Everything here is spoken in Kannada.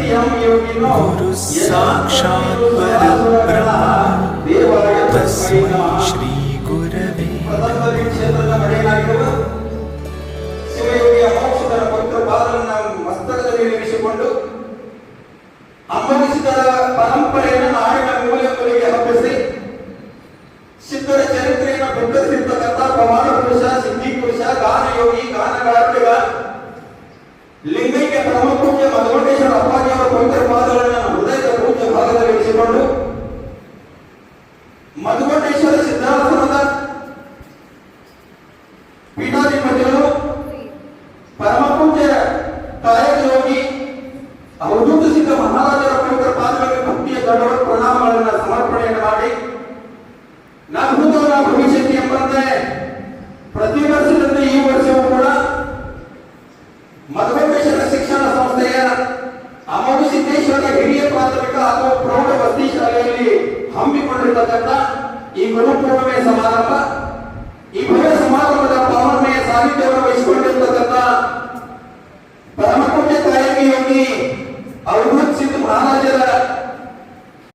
गुरु साक्षात् परब्रह्म तस्मै श्री गुरवे ಶಿವಯೋಗಿಯ ಮೋಕ್ಷದ ಪವಿತ್ರ ಪಾದವನ್ನು ಮಸ್ತಕದಲ್ಲಿ ಇರಿಸಿಕೊಂಡು ಅಮ್ಮನಿಸಿದ ಪರಂಪರೆಯನ್ನು ನಾಡಿನ ಮೂಲೆ ಮೂಲೆಗೆ ಹಬ್ಬಿಸಿ ಸಿದ್ಧರ ಚರಿತ್ರೆಯನ್ನು ಬಿತ್ತರಿಸಿರ್ತಕ್ಕಂಥ ಪ್ರಮಾಣ ಪುರುಷ ಸಿದ್ಧಿ ಪುರುಷ ಗಾನಯೋಗಿ ಗಾನಗಾರುಡಿಗ ಲಿಂಗೈಕ್ಯ ಪರಮ ಪೂಜ್ಯ ಮಧುಮಂಟೇಶ್ವರ ಅಪ್ಪಾಜಿಯವರ ಪವಿತ್ರ ಪಾದಗಳನ್ನು ಹೃದಯದ ಪೂಜ್ಯ ಭಾಗದಲ್ಲಿ ಇರಿಸಿಕೊಂಡು ಮಧುಮಂಟೇಶ್ವರ ಸಿದ್ಧಾಶ್ರಮದ ಪೀಠಾಧಿಪತಿಗಳು ಪರಮ ಪೂಜ್ಯ ಕಾಯಕಯೋಗಿ ಅವಧೂತ ಸಿದ್ಧ ಮಹಾರಾಜರ ಪವಿತ್ರ ಪಾದಗಳಿಗೆ ಭಕ್ತಿಯ ದೊಡ್ಡ ಪ್ರಣಾಮಗಳನ್ನು ಸಮರ್ಪಣೆಯನ್ನು ಮಾಡಿ ನಭೂತೋನ ಭವಿಷ್ಯತಿ ಎಂಬಂತೆ ಪ್ರತಿ ವರ್ಷದಂತೆ ಈ ವರ್ಷವೂ ಕೂಡ ಮಧುಮಂಟೇಶ್ವರ ಶಿಕ್ಷಣ ಸಂಸ್ಥೆಯ ಅಮೋಘ ಸಿದ್ದೇಶ್ವರ ಹಿರಿಯ ಪ್ರಾಥಮಿಕ ಹಾಗೂ ಪ್ರೌಢ ವಸತಿ ಶಾಲೆಯಲ್ಲಿ ಹಮ್ಮಿಕೊಂಡಿರತಕ್ಕಂಥ ಈ ಗುರುಪೂರ್ಣಿಮೆ ಸಮಾರಂಭ ಈ ಭವ್ಯ ಸಮಾರಂಭದ ಪಾವನೆಯ ಸಾನ್ನಿಧ್ಯವನ್ನು ವಹಿಸಿಕೊಂಡಿರತಕ್ಕಂಥ